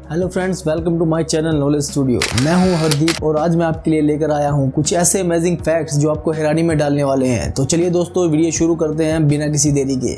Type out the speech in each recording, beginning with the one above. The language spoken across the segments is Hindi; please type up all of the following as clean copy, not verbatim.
Hello friends, welcome to my channel knowledge studio. मैं हूं हरदीप और आज मैं आपके लिए लेकर आया हूं कुछ ऐसे अमेजिंग फैक्ट्स जो आपको हैरानी में डालने वाले हैं। तो चलिए दोस्तों, वीडियो शुरू करते हैं बिना किसी देरी के।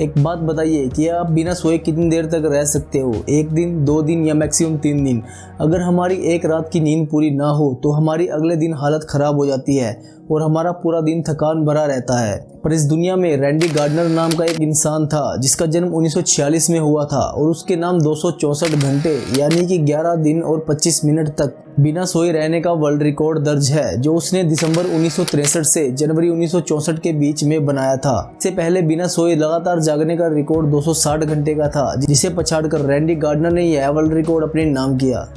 एक बात बताइए कि आप बिना सोए कितनी देर तक रह सकते हो? 1 दिन, 2 दिन या मैक्सिमम 3 दिन। अगर हमारी एक रात की नींद पूरी ना हो तो हमारी अगले दिन हालत खराब हो जाती है और हमारा पूरा दिन थकान भरा रहता है। पर इस दुनिया में रैंडी गार्डनर नाम का एक इंसान था जिसका जन्म 1946 में हुआ था और उसके नाम 264 घंटे यानी कि 11 दिन और 25 मिनट तक बिना सोए रहने का वर्ल्ड रिकॉर्ड दर्ज है, जो उसने दिसंबर 1963 से जनवरी 1964 के बीच में बनाया था। इससे पहले बिना सोए लगातार जागने का रिकॉर्ड 260 घंटे का था, जिसे पछाड़कर रैंडी गार्डनर ने यह वर्ल्ड रिकॉर्ड अपने नाम किया।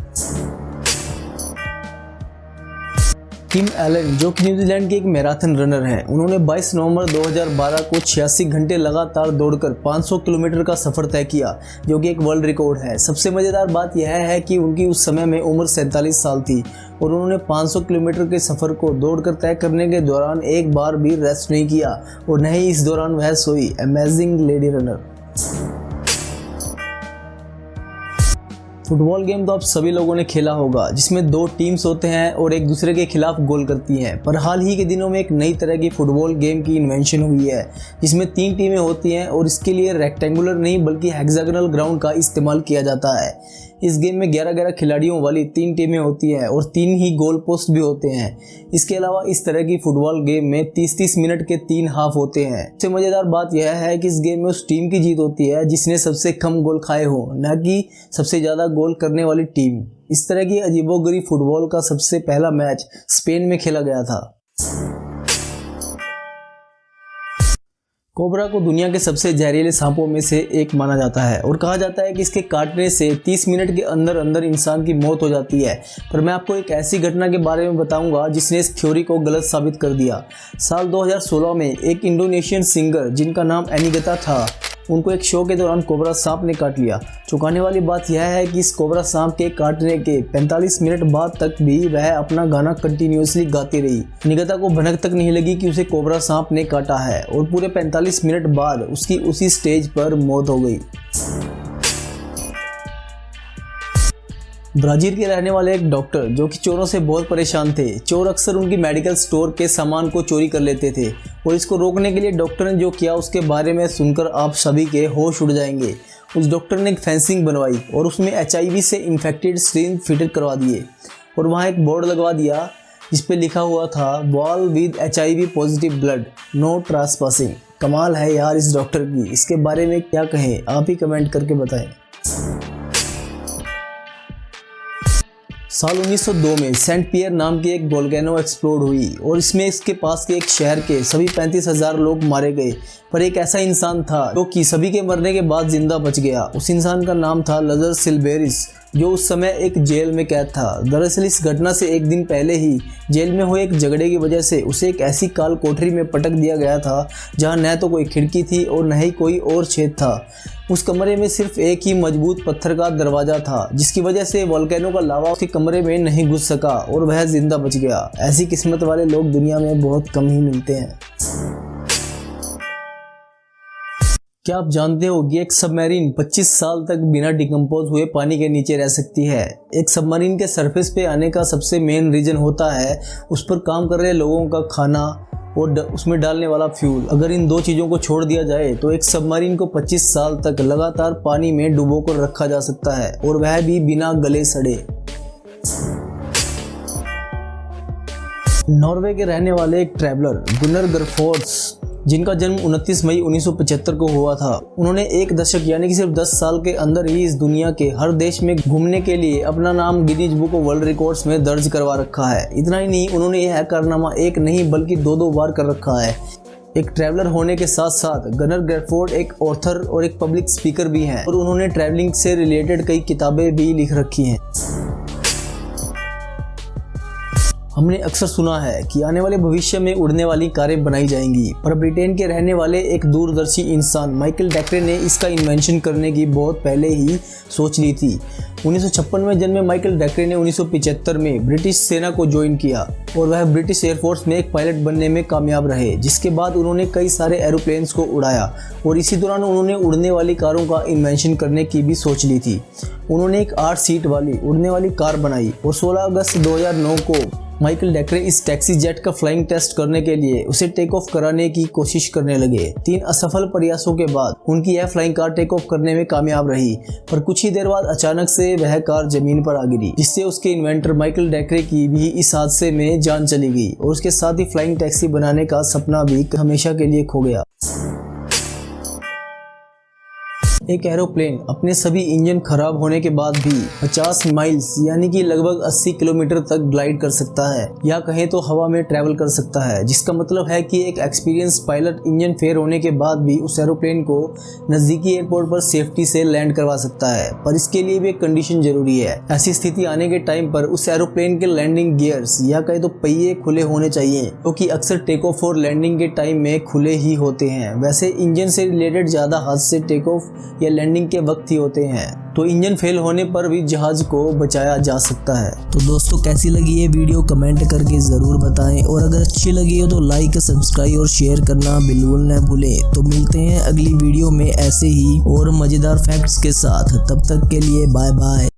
टिम एलन, जो कि न्यूजीलैंड के एक मैराथन रनर हैं, उन्होंने 22 नवंबर 2012 को 86 घंटे लगातार दौड़कर 500 किलोमीटर का सफर तय किया, जो कि एक वर्ल्ड रिकॉर्ड है। सबसे मजेदार बात यह है कि उनकी उस समय में उम्र 47 साल थी और उन्होंने 500 किलोमीटर के सफर को दौड़कर तय करने के दौरान एक बार भी रेस्ट नहीं किया और न ही इस दौरान वह सोई। Amazing lady runner. Football game तो आप सभी लोगों ने खेला होगा, जिसमें 2 टीम्स होते हैं और एक दूसरे के खिलाफ गोल करती हैं। पर हाल ही के दिनों में एक नई तरह की फुटबॉल गेम की इन्वेंशन हुई है, जिसमें 3 टीमें होती हैं और इसके लिए रेक्टेंगुलर नहीं बल्कि हेक्सागोनल ग्राउंड का इस्तेमाल किया जाता है। इस गेम में 11-11 खिलाड़ियों वाली 3 टीमें होती हैं और 3 ही गोल पोस्ट भी होते हैं। इसके अलावा इस तरह की फुटबॉल गेम में 30-30 मिनट के 3 हाफ होते हैं। सबसे मजेदार बात यह है कि इस गेम में उस टीम की जीत होती है जिसने सबसे कम गोल खाए हो, न कि सबसे ज्यादा गोल करने वाली टीम। इस तरह की अजीबोगरीब फुटबॉल का सबसे पहला मैच स्पेन में खेला गया था। कोबरा को दुनिया के सबसे जहरीले सांपों में से एक माना जाता है और कहा जाता है कि इसके काटने से 30 मिनट के अंदर अंदर इंसान की मौत हो जाती है। पर मैं आपको एक ऐसी घटना के बारे में बताऊंगा जिसने इस थ्योरी को गलत साबित कर दिया। साल 2016 में एक इंडोनेशियन सिंगर जिनका नाम एनिगता था, उनको एक शो के दौरान कोबरा सांप ने काट लिया। चौंकाने वाली बात यह है कि इस कोबरा सांप के काटने के 45 मिनट बाद तक भी वह अपना गाना कंटिन्यूअसली गाती रही। निगता को भनक तक नहीं लगी कि उसे कोबरा सांप ने काटा है और पूरे 45 मिनट बाद उसकी उसी स्टेज पर मौत हो गई। ब्राजील के रहने वाले एक डॉक्टर जो कि चोरों से बहुत परेशान थे। चोर अक्सर उनकी मेडिकल स्टोर के सामान को चोरी कर लेते थे और इसको रोकने के लिए डॉक्टर ने जो किया उसके बारे में सुनकर आप सभी के होश उड़ जाएंगे। उस डॉक्टर ने एक फेंसिंग बनवाई और उसमें HIV से इन्फेक्टेड सिरिंज फिट करवा दिए और वहाँ एक बोर्ड लगवा दिया जिस पे लिखा हुआ था wall with HIV positive blood, no trespassing. कमाल है यार इस डॉक्टर की। इसके बारे में क्या कहें, आप ही कमेंट करके बताएं। साल 1902 में सेंट पियर नाम की एक वोल्केनो एक्सप्लोड हुई और इसमें इसके पास के एक शहर के सभी 35,000 लोग मारे गए। पर एक ऐसा इंसान था जो कि सभी के मरने के बाद जिंदा बच गया। उस इंसान का नाम था लजर सिल्वेरिस, जो उस समय एक जेल में कैद था। दरअसल इस घटना से एक दिन पहले ही जेल में हुए एक झगड़े की वजह से उसे एक ऐसी काल कोठरी में पटक दिया गया था जहां न तो कोई खिड़की थी और न ही कोई और छेद था। उस कमरे में सिर्फ एक ही मजबूत पत्थर का दरवाजा था, जिसकी वजह से वोल्केनो का लावा उसके कमरे में नहीं घुस सका और वह जिंदा बच गया। ऐसी किस्मत वाले लोग दुनिया में बहुत कम ही मिलते हैं। क्या आप जानते हो कि एक सबमरीन 25 साल तक बिना डिकम्पोज हुए पानी के नीचे रह सकती है? एक सबमरीन के सरफेस पे आने का सबसे मेन रीजन होता है उस पर काम कर रहे लोगों का खाना और उसमें डालने वाला फ्यूल। अगर इन 2 चीज़ों को छोड़ दिया जाए तो एक सबमरीन को 25 साल तक लगातार पानी में डुबो कर रखा जा सकता है और वह भी बिना गले सड़े। नॉर्वे के रहने वाले एक ट्रैवलर गुनर गरफोर्स, जिनका जन्म 29 मई 1975 को हुआ था, उन्होंने 1 दशक यानी कि सिर्फ 10 साल के अंदर ही इस दुनिया के हर देश में घूमने के लिए अपना नाम Guinness book of world records में दर्ज करवा रखा है। इतना ही नहीं, उन्होंने यह कारनामा एक नहीं बल्कि 2-2 बार कर रखा है। एक ट्रैवलर होने के साथ साथ गनर ग्रेफोर्ड एक ऑथर और एक पब्लिक स्पीकर भी हैं और उन्होंने ट्रैवलिंग से रिलेटेड कई किताबें भी लिख रखी हैं। हमने अक्सर सुना है कि आने वाले भविष्य में उड़ने वाली कारें बनाई जाएंगी, पर ब्रिटेन के रहने वाले एक दूरदर्शी इंसान माइकल डेक्रे ने इसका इन्वेंशन करने की बहुत पहले ही सोच ली थी। 1956 में जन्मे माइकल डेक्रे ने 1975 में ब्रिटिश सेना को ज्वाइन किया और वह ब्रिटिश एयरफोर्स में एक पायलट बनने में कामयाब रहे, जिसके बाद उन्होंने कई सारे एरोप्लेन्स को उड़ाया और इसी दौरान उन्होंने उड़ने वाली कारों का इन्वेंशन करने की भी सोच ली थी। उन्होंने एक 8 सीट वाली उड़ने वाली कार बनाई और 16 अगस्त 2009 को माइकल डेक्रे इस टैक्सी जेट का फ्लाइंग टेस्ट करने के लिए उसे टेक ऑफ कराने की कोशिश करने लगे। 3 असफल प्रयासों के बाद उनकी यह फ्लाइंग कार टेक ऑफ करने में कामयाब रही, पर कुछ ही देर बाद अचानक से वह कार जमीन पर आ गिरी, जिससे उसके इन्वेंटर माइकल डेक्रे की भी इस हादसे में जान चली गई और उसके साथ ही फ्लाइंग टैक्सी बनाने का सपना भी हमेशा के लिए खो गया। एक एरोप्लेन अपने सभी इंजन खराब होने के बाद भी 50 माइल्स यानी कि लगभग 80 किलोमीटर तक ग्लाइड कर सकता है, या कहें तो हवा में ट्रैवल कर सकता है, जिसका मतलब है कि एक एक्सपीरियंस पायलट इंजन फेल होने के बाद भी उस एरोप्लेन को नज़दीकी एयरपोर्ट पर सेफ्टी से लैंड करवा सकता है। पर इसके लिए भी एक कंडीशन जरूरी है। ऐसी स्थिति आने के टाइम पर उस एरोप्लेन के लैंडिंग गियर्स या कहें तो पहिए खुले होने चाहिए, क्योंकि अक्सर टेक ऑफ और लैंडिंग के टाइम में खुले ही होते हैं। वैसे इंजन से रिलेटेड ज़्यादा हादसे टेक ऑफ या लैंडिंग के वक्त ही होते हैं, तो इंजन फेल होने पर भी जहाज को बचाया जा सकता है। तो दोस्तों, कैसी लगी ये वीडियो कमेंट करके ज़रूर बताएं, और अगर अच्छी लगी हो तो लाइक, सब्सक्राइब और शेयर करना बिल्कुल न भूलें। तो मिलते हैं अगली वीडियो में ऐसे ही और मज़ेदार फैक्ट्स के साथ। तब तक के लिए बाय बाय।